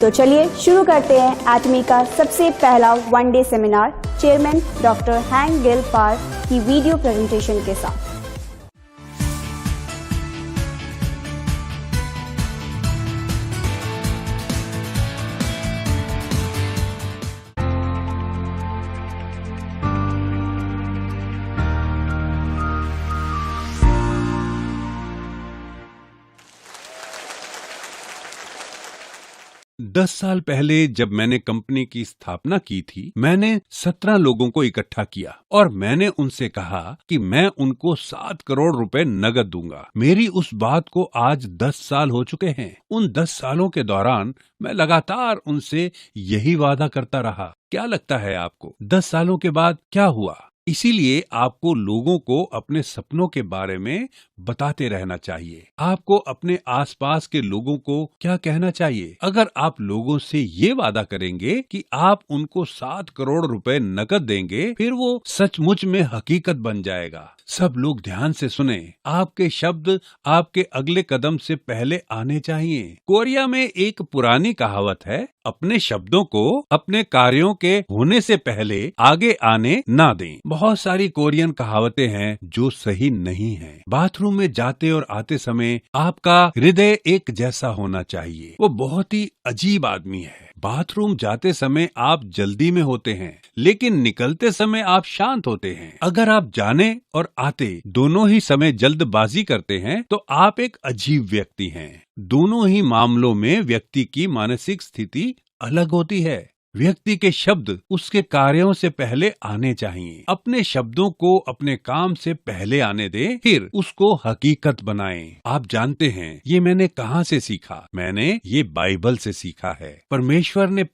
तो चलिए शुरू करते हैं एटमी का सबसे पहला one day seminar chairman doctor Hank Gill पार की वीडियो प्रेजेंटेशन के साथ। 10 साल पहले जब मैंने कंपनी की स्थापना की थी, मैंने 17 लोगों को इकट्ठा किया और मैंने उनसे कहा कि मैं उनको 7 करोड़ रुपए नगद दूंगा। मेरी उस बात को आज 10 साल हो चुके हैं। उन 10 सालों के दौरान मैं लगातार उनसे यही वादा करता रहा। क्या लगता है आपको 10 सालों के बाद क्या हुआ? इसीलिए आपको लोगों को अपने सपनों के बारे में बताते रहना चाहिए। आपको अपने आसपास के लोगों को क्या कहना चाहिए? अगर आप लोगों से ये वादा करेंगे कि आप उनको 7 करोड़ रुपए नकद देंगे, फिर वो सचमुच में हकीकत बन जाएगा। सब लोग ध्यान से सुने। आपके शब्द आपके अगले कदम से पहले आने चाहिए। कोरिया में एक पुरानी कहावत है, अपने शब्दों को अपने कार्यों के होने से पहले आगे आने ना दें। बहुत सारी कोरियन कहावतें हैं जो सही नहीं हैं। बाथरूम में जाते और आते समय आपका हृदय एक जैसा होना चाहिए। वो बहुत ही अजीब आदमी है। बाथरूम जाते समय आप जल्दी में होते हैं, लेकिन निकलते समय आप शांत होते हैं। अगर आप जाने और आते दोनों ही समय जल्दबाजी करते हैं, तो आप एक अजीब व्यक्ति हैं। दोनों ही मामलों में व्यक्ति की मानसिक स्थिति अलग होती है। व्यक्ति के शब्द उसके कार्यों से पहले आने चाहिए। अपने शब्दों को अपने काम से पहले आने दें, फिर उसको हकीकत बनाएं। आप जानते हैं ये मैंने कहाँ से सीखा? मैंने ये बाइबल से सीखा है। परमेश्वर ने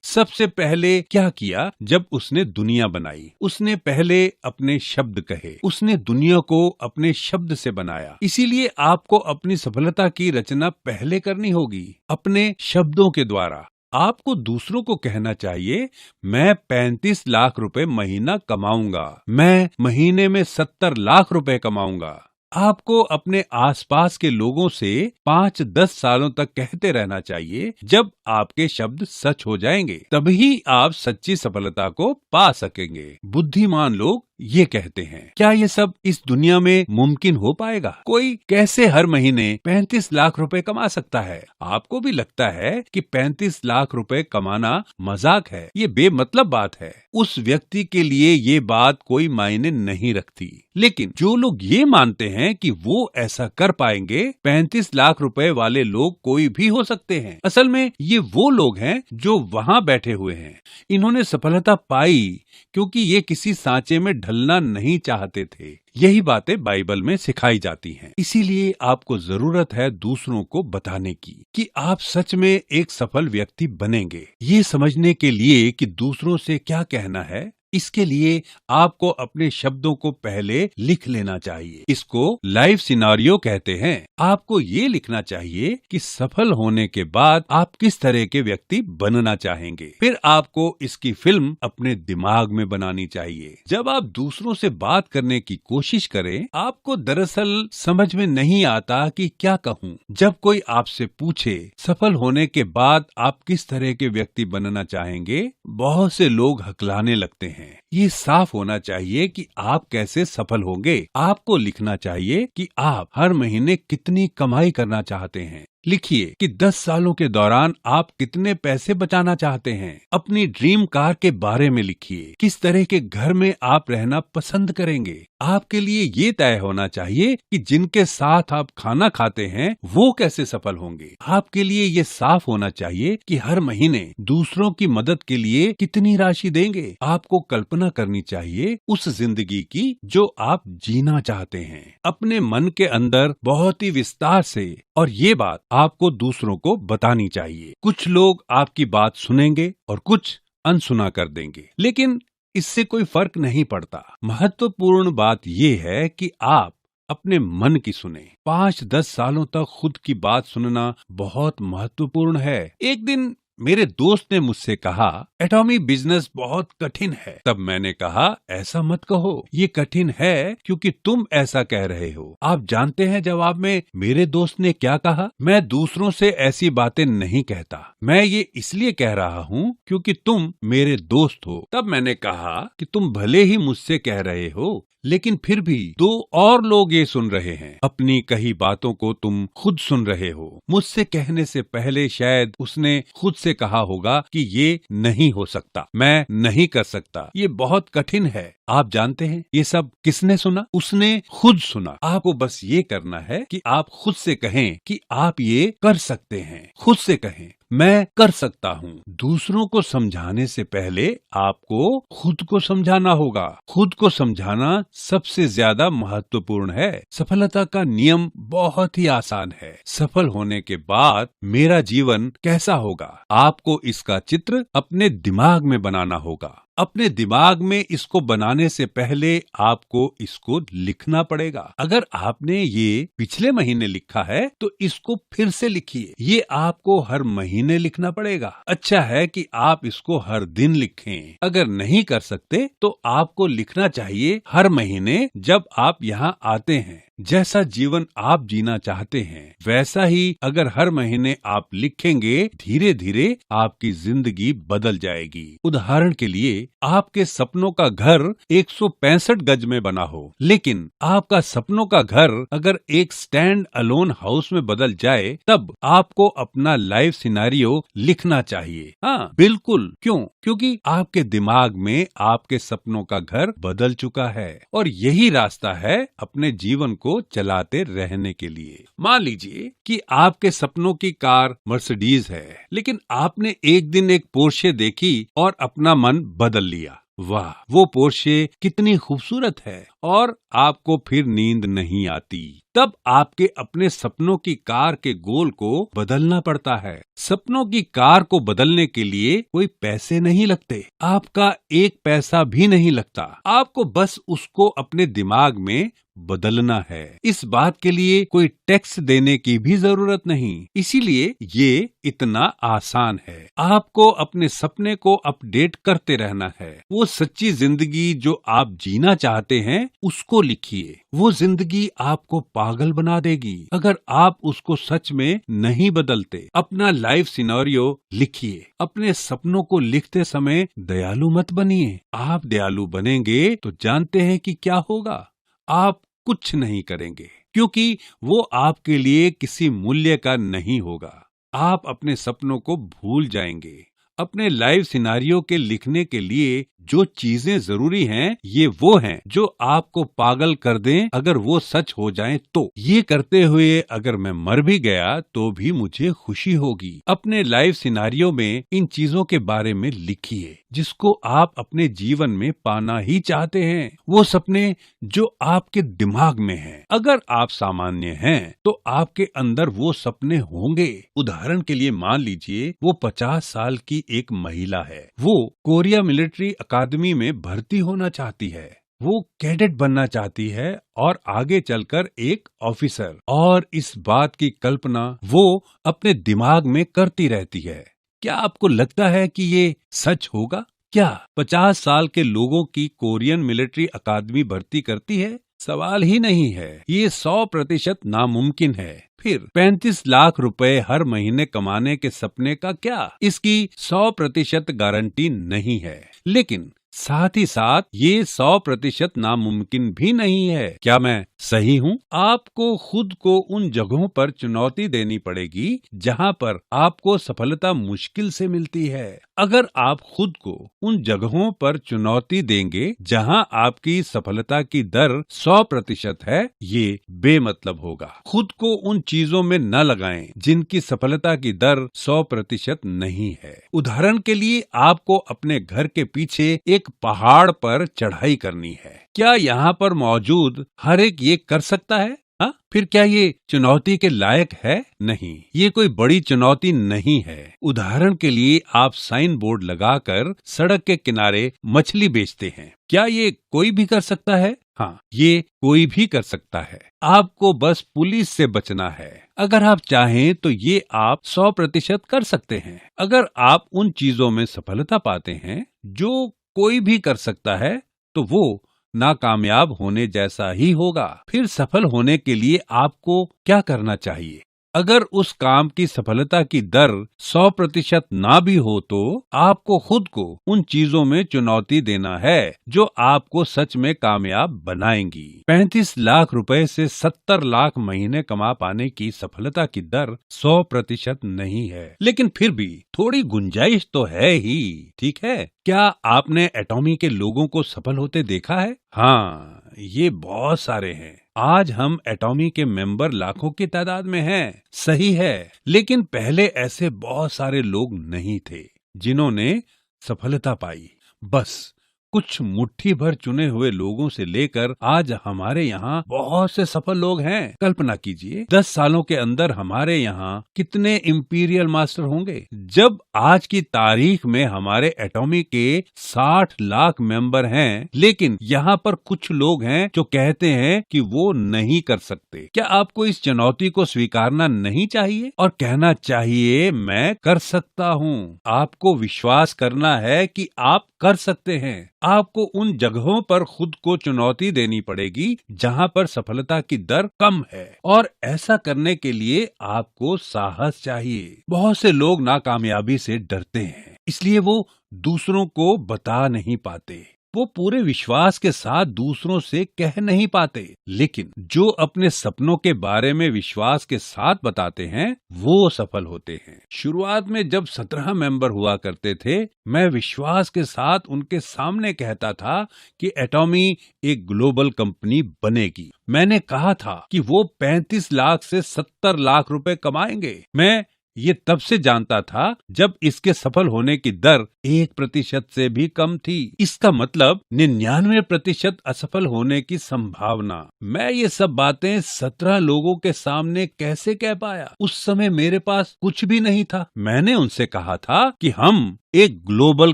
सबसे पहले क्या किया? जब उसने दुनिया बनाई, उसने पहले अपने शब्द कहे। उसने दुनिया को अपने शब्द से बनाया। इसीलिए आपको अपनी सफलता की रचना पहले करनी होगी, अपने शब्दों के द्वारा। आपको दूसरों को कहना चाहिए, मैं 35 लाख रुपए महीना कमाऊंगा, मैं महीने में 70 लाख रुपए कमाऊंगा। आपको अपने आसपास के लोगों से 5-10 सालों तक कहते रहना चाहिए। जब आपके शब्द सच हो जाएंगे, तभी आप सच्ची सफलता को पा सकेंगे। बुद्धिमान लोग ये कहते हैं। क्या ये सब इस दुनिया में मुमकिन हो पाएगा? कोई कैसे हर महीने 35 लाख रुपए कमा सकता है? आपको भी लगता है कि 35 लाख रुपए कमाना मजाक है, ये बेमतलब बात है। उस व्यक्ति के लिए ये बात कोई मायने नहीं रखती। लेकिन जो लोग ये मानते हैं कि वो ऐसा कर पाएंगे, 35 लाख रुपए वाले लोग कोई भी हो सकते हैं। असल में ये वो लोग हैं जो वहाँ बैठे हुए हैं। इन्होंने सफलता पाई क्योंकि ये किसी सांचे में ढलना नहीं चाहते थे। यही बातें बाइबल में सिखाई जाती हैं। इसीलिए आपको जरूरत है दूसरों को बताने की कि आप सच में एक सफल व्यक्ति बनेंगे। ये समझने के लिए कि दूसरों से क्या कहना है, इसके लिए आपको अपने शब्दों को पहले लिख लेना चाहिए। इसको लाइफ सिनारियो कहते हैं। आपको ये लिखना चाहिए कि सफल होने के बाद आप किस तरह के व्यक्ति बनना चाहेंगे। फिर आपको इसकी फिल्म अपने दिमाग में बनानी चाहिए। जब आप दूसरों से बात करने की कोशिश करें, आपको दरअसल समझ में नहीं आता कि क्या कहूँ। जब कोई आपसे पूछे सफल होने के बाद आप किस तरह के व्यक्ति बनना चाहेंगे, बहुत से लोग हकलाने लगते हैं। ये साफ होना चाहिए कि आप कैसे सफल होंगे। आपको लिखना चाहिए कि आप हर महीने कितनी कमाई करना चाहते हैं। लिखिए कि 10 सालों के दौरान आप कितने पैसे बचाना चाहते हैं। अपनी ड्रीम कार के बारे में लिखिए। किस तरह के घर में आप रहना पसंद करेंगे। आपके लिए ये तय होना चाहिए कि जिनके साथ आप खाना खाते हैं वो कैसे सफल होंगे। आपके लिए ये साफ होना चाहिए कि हर महीने दूसरों की मदद के लिए कितनी राशि देंगे। आपको कल्पना करनी चाहिए उस जिंदगी की जो आप जीना चाहते हैं, अपने मन के अंदर बहुत ही विस्तार से। और ये बात आपको दूसरों को बतानी चाहिए। कुछ लोग आपकी बात सुनेंगे और कुछ अनसुना कर देंगे, लेकिन इससे कोई फर्क नहीं पड़ता। महत्वपूर्ण बात ये है कि आप अपने मन की सुने। 5-10 सालों तक खुद की बात सुनना बहुत महत्वपूर्ण है। एक दिन मेरे दोस्त ने मुझसे कहा एटॉमी बिजनेस बहुत कठिन है। तब मैंने कहा ऐसा मत कहो, ये कठिन है क्योंकि तुम ऐसा कह रहे हो। आप जानते हैं जवाब में मेरे दोस्त ने क्या कहा? मैं दूसरों से ऐसी बातें नहीं कहता, मैं ये इसलिए कह रहा हूँ क्योंकि तुम मेरे दोस्त हो। तब मैंने कहा कि तुम भले ही मुझसे कह रहे हो, लेकिन फिर भी 2 और लोग ये सुन रहे हैं। अपनी कही बातों को तुम खुद सुन रहे हो। मुझसे कहने से पहले शायद उसने खुद से कहा होगा कि ये नहीं हो सकता, मैं नहीं कर सकता, ये बहुत कठिन है। आप जानते हैं ये सब किसने सुना? उसने खुद सुना। आपको बस ये करना है कि आप खुद से कहें कि आप ये कर सकते हैं। खुद से कहें मैं कर सकता हूँ। दूसरों को समझाने से पहले आपको खुद को समझाना होगा। खुद को समझाना सबसे ज्यादा महत्वपूर्ण है। सफलता का नियम बहुत ही आसान है। सफल होने के बाद मेरा जीवन कैसा होगा, आपको इसका चित्र अपने दिमाग में बनाना होगा। अपने दिमाग में इसको बनाने से पहले आपको इसको लिखना पड़ेगा। अगर आपने ये पिछले महीने लिखा है तो इसको फिर से लिखिए। ये आपको हर महीने लिखना पड़ेगा। अच्छा है कि आप इसको हर दिन लिखें। अगर नहीं कर सकते तो आपको लिखना चाहिए हर महीने जब आप यहाँ आते हैं। जैसा जीवन आप जीना चाहते हैं वैसा ही अगर हर महीने आप लिखेंगे, धीरे धीरे आपकी जिंदगी बदल जाएगी। उदाहरण के लिए आपके सपनों का घर 165 गज में बना हो, लेकिन आपका सपनों का घर अगर एक स्टैंड अलोन हाउस में बदल जाए, तब आपको अपना लाइफ सिनेरियो लिखना चाहिए। हाँ बिल्कुल। क्यों? क्योंकि आपके दिमाग में आपके सपनों का घर बदल चुका है और यही रास्ता है अपने जीवन को चलाते रहने के लिए। मान लीजिए कि आपके सपनों की कार मर्सिडीज है, लेकिन आपने एक दिन एक पोर्शे देखी और अपना मन बदल लिया। वाह, वो पोर्शे कितनी खूबसूरत है और आपको फिर नींद नहीं आती। तब आपके अपने सपनों की कार के गोल को बदलना पड़ता है। सपनों की कार को बदलने के लिए कोई पैसे नहीं लगते, आपका 1 पैसा भी नहीं लगता। आपको बस उसको अपने दिमाग में बदलना है। इस बात के लिए कोई टैक्स देने की भी जरूरत नहीं, इसीलिए ये इतना आसान है। आपको अपने सपने को अपडेट करते रहना है। वो सच्ची जिंदगी जो आप जीना चाहते हैं उसको लिखिए। वो जिंदगी आपको पागल बना देगी अगर आप उसको सच में नहीं बदलते। अपना लाइफ सिनेरियो लिखिए। अपने सपनों को लिखते समय दयालु मत बनिए। आप दयालु बनेंगे तो जानते हैं कि क्या होगा? आप कुछ नहीं करेंगे क्योंकि वो आपके लिए किसी मूल्य का नहीं होगा। आप अपने सपनों को भूल जाएंगे। अपने लाइफ सिनेरियो के लिखने के लिए जो चीजें जरूरी हैं, ये वो हैं जो आपको पागल कर दें अगर वो सच हो जाएं तो। ये करते हुए अगर मैं मर भी गया तो भी मुझे खुशी होगी। अपने लाइफ सिनेरियो में इन चीजों के बारे में लिखिए जिसको आप अपने जीवन में पाना ही चाहते हैं। वो सपने जो आपके दिमाग में हैं। अगर आप सामान्य हैं तो आपके अंदर वो सपने होंगे। उदाहरण के लिए मान लीजिए वो 50 साल की एक महिला है। वो कोरिया मिलिट्री अकादमी में भर्ती होना चाहती है। वो कैडेट बनना चाहती है और आगे चलकर एक ऑफिसर। और इस बात की कल्पना वो अपने दिमाग में करती रहती है। क्या आपको लगता है कि ये सच होगा? क्या 50 साल के लोगों की कोरियन मिलिट्री अकादमी भर्ती करती है? सवाल ही नहीं है। ये 100% नामुमकिन है। फिर 35 लाख रुपए हर महीने कमाने के सपने का क्या? इसकी 100% गारंटी नहीं है, लेकिन साथ ही साथ ये 100% नामुमकिन भी नहीं है। क्या मैं सही हूँ? आपको खुद को उन जगहों पर चुनौती देनी पड़ेगी जहाँ पर आपको सफलता मुश्किल से मिलती है। अगर आप खुद को उन जगहों पर चुनौती देंगे जहाँ आपकी सफलता की दर 100% है, ये बेमतलब होगा। खुद को उन चीजों में न लगाएं जिनकी सफलता की दर 100% नहीं है। उदाहरण के लिए आपको अपने घर के पीछे एक पहाड़ पर चढ़ाई करनी है। क्या यहाँ पर मौजूद हर एक ये कर सकता है? हाँ, फिर क्या ये चुनौती के लायक है? नहीं, ये कोई बड़ी चुनौती नहीं है। उदाहरण के लिए आप साइन बोर्ड लगाकर सड़क के किनारे मछली बेचते हैं। क्या ये कोई भी कर सकता है? हाँ, ये कोई भी कर सकता है। आपको बस पुलिस से बचना है। अगर आप चाहें तो ये आप 100% कर सकते हैं। अगर आप उन चीजों में सफलता पाते हैं जो कोई भी कर सकता है, तो वो नाकामयाब होने जैसा ही होगा। फिर सफल होने के लिए आपको क्या करना चाहिए? अगर उस काम की सफलता की दर 100% ना भी हो तो आपको खुद को उन चीजों में चुनौती देना है जो आपको सच में कामयाब बनाएंगी। 35 लाख रुपए से 70 लाख महीने कमा पाने की सफलता की दर 100% नहीं है, लेकिन फिर भी थोड़ी गुंजाइश तो है ही, ठीक है? क्या आपने एटॉमी के लोगों को सफल होते देखा है? हाँ, ये बहुत सारे हैं। आज हम एटॉमी के मेंबर लाखों की तादाद में हैं, सही है, लेकिन पहले ऐसे बहुत सारे लोग नहीं थे जिन्होंने सफलता पाई। बस कुछ मुट्ठी भर चुने हुए लोगों से लेकर आज हमारे यहाँ बहुत से सफल लोग हैं। कल्पना कीजिए 10 सालों के अंदर हमारे यहाँ कितने इंपीरियल मास्टर होंगे। जब आज की तारीख में हमारे एटॉमी के 60 लाख मेंबर हैं, लेकिन यहाँ पर कुछ लोग हैं जो कहते हैं कि वो नहीं कर सकते। क्या आपको इस चुनौती को स्वीकारना नहीं चाहिए और कहना चाहिए मैं कर सकता हूँ? आपको विश्वास करना है कि आप कर सकते हैं। आपको उन जगहों पर खुद को चुनौती देनी पड़ेगी जहां पर सफलता की दर कम है, और ऐसा करने के लिए आपको साहस चाहिए। बहुत से लोग नाकामयाबी से डरते हैं, इसलिए वो दूसरों को बता नहीं पाते। वो पूरे विश्वास के साथ दूसरों से कह नहीं पाते, लेकिन जो अपने सपनों के बारे में विश्वास के साथ बताते हैं वो सफल होते हैं। शुरुआत में जब 17 मेंबर हुआ करते थे, मैं विश्वास के साथ उनके सामने कहता था कि एटॉमी एक ग्लोबल कंपनी बनेगी। मैंने कहा था कि वो 35 लाख से 70 लाख रुपए कमाएंगे। मैं ये तब से जानता था जब इसके सफल होने की दर 1% से भी कम थी। इसका मतलब 99% असफल होने की संभावना। मैं ये सब बातें 17 लोगों के सामने कैसे कह पाया? उस समय मेरे पास कुछ भी नहीं था। मैंने उनसे कहा था कि हम एक ग्लोबल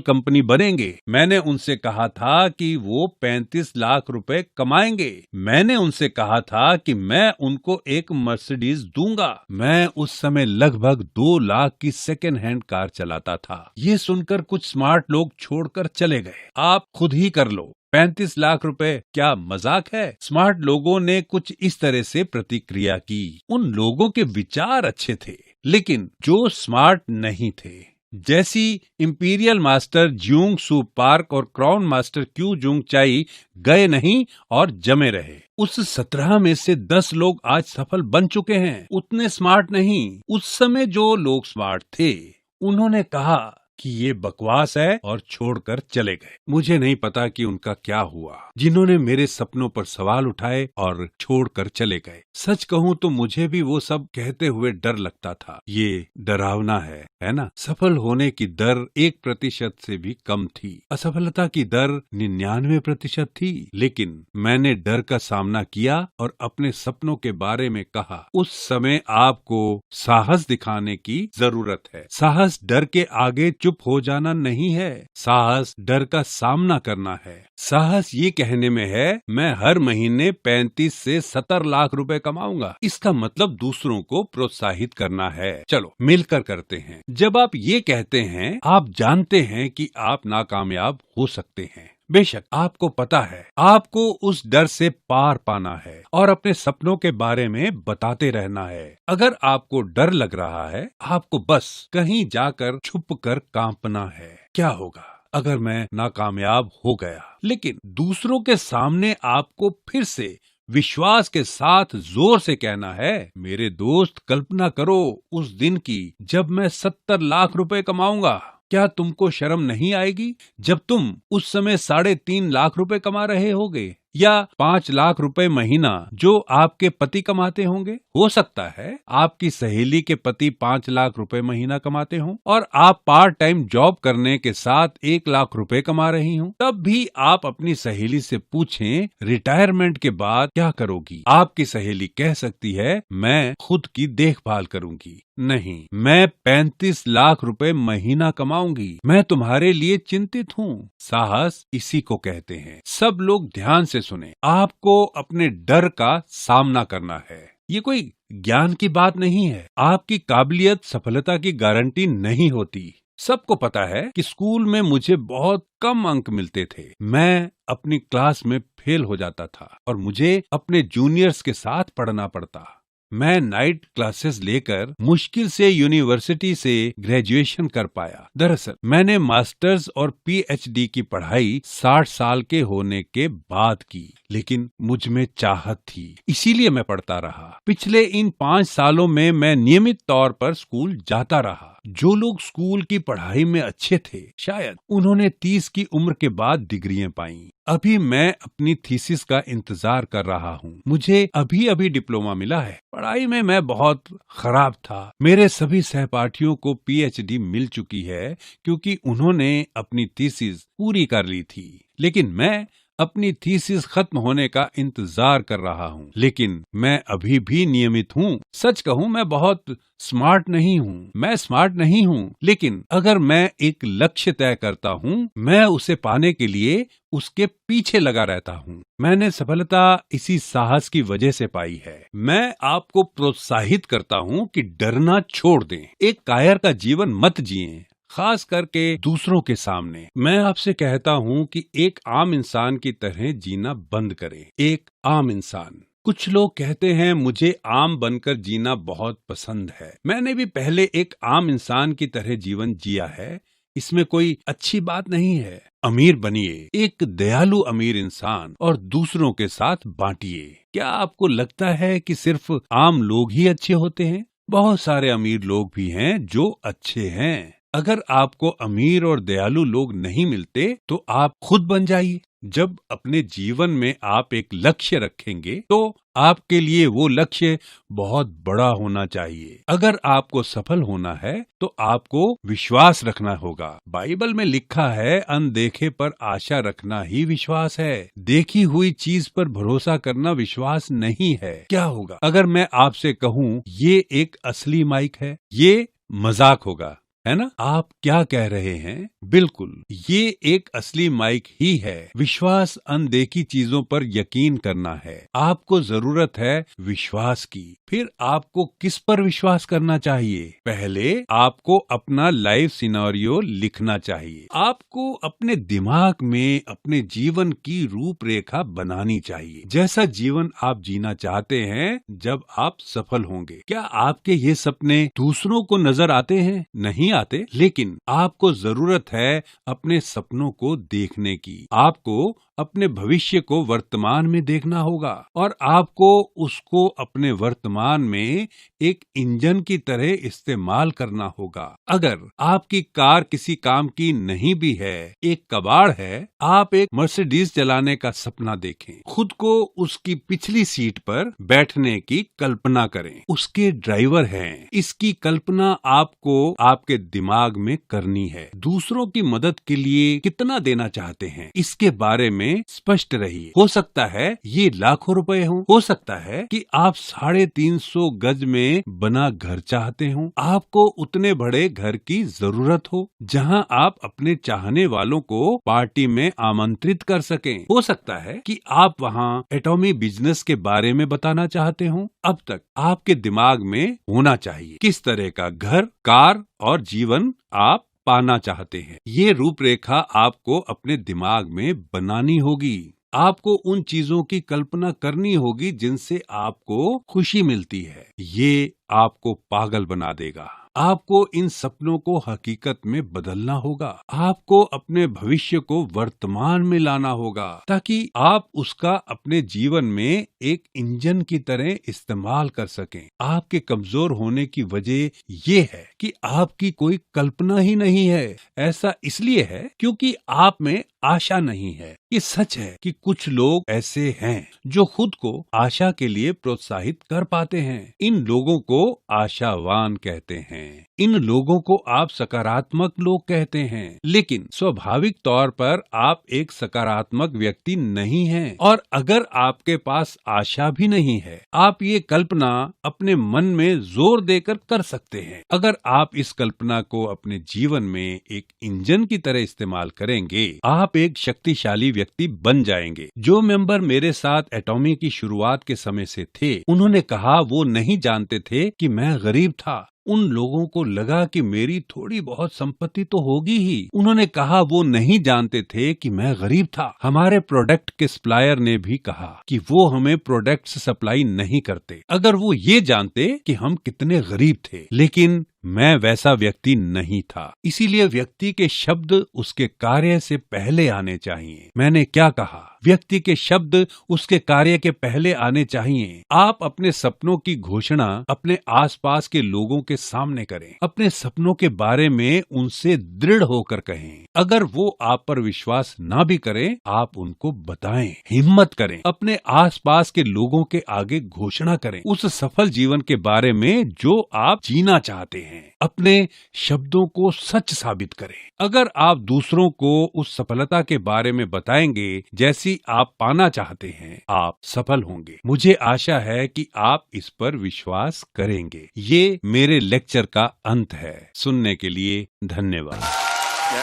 कंपनी बनेंगे। मैंने उनसे कहा था कि वो 35 लाख रुपए कमाएंगे। मैंने उनसे कहा था कि मैं उनको एक मर्सिडीज दूंगा। मैं उस समय लगभग 2 लाख की सेकेंड हैंड कार चलाता था। ये सुनकर कुछ स्मार्ट लोग छोड़कर चले गए। आप खुद ही कर लो। 35 लाख रुपए क्या मजाक है? स्मार्ट लोगों ने कुछ इस तरह से प्रतिक्रिया की। उन लोगों के विचार अच्छे थे, लेकिन जो स्मार्ट नहीं थे। जैसी इंपीरियल मास्टर ज्यूंग सू पार्क और क्राउन मास्टर क्यू जुंग चाई गए नहीं और जमे रहे। उस 17 में से 10 लोग आज सफल बन चुके हैं। उतने स्मार्ट नहीं। उस समय जो लोग स्मार्ट थे उन्होंने कहा कि ये बकवास है और छोड़कर चले गए। मुझे नहीं पता कि उनका क्या हुआ, जिन्होंने मेरे सपनों पर सवाल उठाए और छोड़कर चले गए। सच कहूं तो मुझे भी वो सब कहते हुए डर लगता था। ये डरावना है ना? सफल होने की दर 1% से भी कम थी। असफलता की दर 99% थी। लेकिन मैंने डर का सामना किया और अपने सपनों के बारे में कहा। उस समय आपको साहस दिखाने की जरूरत है। साहस डर के आगे चुप हो जाना नहीं है। साहस डर का सामना करना है। साहस ये कहने में है मैं हर महीने 35 से 70 लाख रुपए कमाऊंगा। इसका मतलब दूसरों को प्रोत्साहित करना है। चलो मिलकर करते हैं। जब आप ये कहते हैं, आप जानते हैं कि आप नाकामयाब हो सकते हैं। बेशक आपको पता है, आपको उस डर से पार पाना है और अपने सपनों के बारे में बताते रहना है। अगर आपको डर लग रहा है, आपको बस कहीं जाकर छुपकर कांपना है। क्या होगा अगर मैं नाकामयाब हो गया? लेकिन दूसरों के सामने आपको फिर से विश्वास के साथ जोर से कहना है, मेरे दोस्त कल्पना करो उस दिन की जब मैं 70 लाख रुपए कमाऊंगा। क्या तुमको शर्म नहीं आएगी जब तुम उस समय 3.5 लाख रुपए कमा रहे होगे? या 5 लाख रुपए महीना जो आपके पति कमाते होंगे? हो सकता है आपकी सहेली के पति 5 लाख रुपए महीना कमाते हों और आप पार्ट टाइम जॉब करने के साथ 1 लाख रुपए कमा रही हों। तब भी आप अपनी सहेली से पूछें, रिटायरमेंट के बाद क्या करोगी? आपकी सहेली कह सकती है, मैं खुद की देखभाल करूंगी। नहीं, मैं 35 लाख रुपए महीना कमाऊंगी। मैं तुम्हारे लिए चिंतित हूँ। साहस इसी को कहते हैं। सब लोग ध्यान से सुने। आपको अपने डर का सामना करना है। ये कोई ज्ञान की बात नहीं है। आपकी काबिलियत सफलता की गारंटी नहीं होती। सबको पता है कि स्कूल में मुझे बहुत कम अंक मिलते थे। मैं अपनी क्लास में फेल हो जाता था और मुझे अपने जूनियर्स के साथ पढ़ना पड़ता। मैं नाइट क्लासेस लेकर मुश्किल से यूनिवर्सिटी से ग्रेजुएशन कर पाया। दरअसल मैंने मास्टर्स और पीएचडी की पढ़ाई 60 साल के होने के बाद की, लेकिन मुझ में चाहत थी, इसीलिए मैं पढ़ता रहा। पिछले इन 5 सालों में मैं नियमित तौर पर स्कूल जाता रहा। जो लोग स्कूल की पढ़ाई में अच्छे थे, शायद उन्होंने 30 की उम्र के बाद डिग्रियां पाई। अभी मैं अपनी थीसिस का इंतजार कर रहा हूँ। मुझे अभी अभी डिप्लोमा मिला है। पढ़ाई में मैं बहुत खराब था। मेरे सभी सहपाठियों को पीएचडी मिल चुकी है क्योंकि उन्होंने अपनी थीसिस पूरी कर ली थी, लेकिन मैं अपनी थीसिस खत्म होने का इंतजार कर रहा हूँ। लेकिन मैं अभी भी नियमित हूँ। सच कहूँ, मैं बहुत स्मार्ट नहीं हूँ। मैं स्मार्ट नहीं हूँ, लेकिन अगर मैं एक लक्ष्य तय करता हूँ, मैं उसे पाने के लिए उसके पीछे लगा रहता हूँ। मैंने सफलता इसी साहस की वजह से पाई है। मैं आपको प्रोत्साहित करता हूँ कि डरना छोड़ दें। एक कायर का जीवन मत जिएं, खास करके दूसरों के सामने। मैं आपसे कहता हूँ कि एक आम इंसान की तरह जीना बंद करें। एक आम इंसान। कुछ लोग कहते हैं, मुझे आम बनकर जीना बहुत पसंद है। मैंने भी पहले एक आम इंसान की तरह जीवन जिया है। इसमें कोई अच्छी बात नहीं है। अमीर बनिए, एक दयालु अमीर इंसान, और दूसरों के साथ बांटिए। क्या आपको लगता है कि सिर्फ आम लोग ही अच्छे होते हैं? बहुत सारे अमीर लोग भी हैं जो अच्छे हैं। अगर आपको अमीर और दयालु लोग नहीं मिलते तो आप खुद बन जाइए। जब अपने जीवन में आप एक लक्ष्य रखेंगे तो आपके लिए वो लक्ष्य बहुत बड़ा होना चाहिए। अगर आपको सफल होना है तो आपको विश्वास रखना होगा। बाइबल में लिखा है, अनदेखे पर आशा रखना ही विश्वास है। देखी हुई चीज पर भरोसा करना विश्वास नहीं है। क्या होगा अगर मैं आपसे कहूँ ये एक असली माइक है? ये मजाक होगा, है ना? आप क्या कह रहे हैं? बिल्कुल, ये एक असली माइक ही है। विश्वास अनदेखी चीजों पर यकीन करना है। आपको जरूरत है विश्वास की। फिर आपको किस पर विश्वास करना चाहिए? पहले आपको अपना लाइफ सिनेरियो लिखना चाहिए। आपको अपने दिमाग में अपने जीवन की रूपरेखा बनानी चाहिए। जैसा जीवन आप जीना चाहते हैं जब आप सफल होंगे। क्या आपके ये सपने दूसरों को नजर आते हैं? नहीं आते, लेकिन आपको जरूरत है अपने सपनों को देखने की। आपको अपने भविष्य को वर्तमान में देखना होगा और आपको उसको अपने वर्तमान में एक इंजन की तरह इस्तेमाल करना होगा। अगर आपकी कार किसी काम की नहीं भी है, एक कबाड़ है, आप एक मर्सिडीज चलाने का सपना देखें। खुद को उसकी पिछली सीट पर बैठने की कल्पना करें। उसके ड्राइवर हैं। इसकी कल्पना आपको आपके दिमाग में करनी है। दूसरों की मदद के लिए कितना देना चाहते हैं, इसके बारे में स्पष्ट रहिए। हो सकता है ये लाखों रुपए हो सकता है कि आप 350 गज में बना घर चाहते हो। आपको उतने बड़े घर की जरूरत हो जहां आप अपने चाहने वालों को पार्टी में आमंत्रित कर सकें। हो सकता है कि आप वहां एटॉमी बिजनेस के बारे में बताना चाहते हो। अब तक आपके दिमाग में होना चाहिए किस तरह का घर, कार और जीवन आप पाना चाहते हैं। ये रूपरेखा आपको अपने दिमाग में बनानी होगी। आपको उन चीजों की कल्पना करनी होगी जिनसे आपको खुशी मिलती है। ये आपको पागल बना देगा। आपको इन सपनों को हकीकत में बदलना होगा। आपको अपने भविष्य को वर्तमान में लाना होगा ताकि आप उसका अपने जीवन में एक इंजन की तरह इस्तेमाल कर सकें। आपके कमजोर होने की वजह ये है कि आपकी कोई कल्पना ही नहीं है। ऐसा इसलिए है क्योंकि आप में आशा नहीं है। ये सच है कि कुछ लोग ऐसे हैं जो खुद को आशा के लिए प्रोत्साहित कर पाते हैं। इन लोगों को आशावान कहते हैं। इन लोगों को आप सकारात्मक लोग कहते हैं। लेकिन स्वाभाविक तौर पर आप एक सकारात्मक व्यक्ति नहीं हैं। और अगर आपके पास आशा भी नहीं है, आप ये कल्पना अपने मन में जोर देकर कर सकते हैं। अगर आप इस कल्पना को अपने जीवन में एक इंजन की तरह इस्तेमाल करेंगे, आप एक शक्तिशाली व्यक्ति बन जाएंगे। जो मेंबर मेरे साथ एटॉमी की शुरुआत के समय से थे, उन्होंने कहा वो नहीं जानते थे कि मैं गरीब था। उन लोगों को लगा कि मेरी थोड़ी बहुत संपत्ति तो होगी ही। उन्होंने कहा वो नहीं जानते थे कि मैं गरीब था। हमारे प्रोडक्ट के सप्लायर ने भी कहा कि वो हमें प्रोडक्ट्स सप्लाई नहीं करते। अगर वो ये जानते कि हम कितने गरीब थे, लेकिन मैं वैसा व्यक्ति नहीं था। इसीलिए व्यक्ति के शब्द उसके कार्य से पहले आने चाहिए। मैंने क्या कहा? व्यक्ति के शब्द उसके कार्य के पहले आने चाहिए। आप अपने सपनों की घोषणा अपने आसपास के लोगों के सामने करें। अपने सपनों के बारे में उनसे दृढ़ होकर कहें। अगर वो आप पर विश्वास ना भी करें, आप उनको बताएं। हिम्मत करें। अपने आसपास के लोगों के आगे घोषणा करें उस सफल जीवन के बारे में जो आप जीना चाहते हैं। अपने शब्दों को सच साबित करें। अगर आप दूसरों को उस सफलता के बारे में बताएंगे जैसी आप पाना चाहते हैं, आप सफल होंगे। मुझे आशा है कि आप इस पर विश्वास करेंगे। ये मेरे लेक्चर का अंत है। सुनने के लिए धन्यवाद।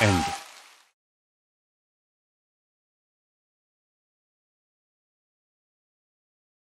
एंड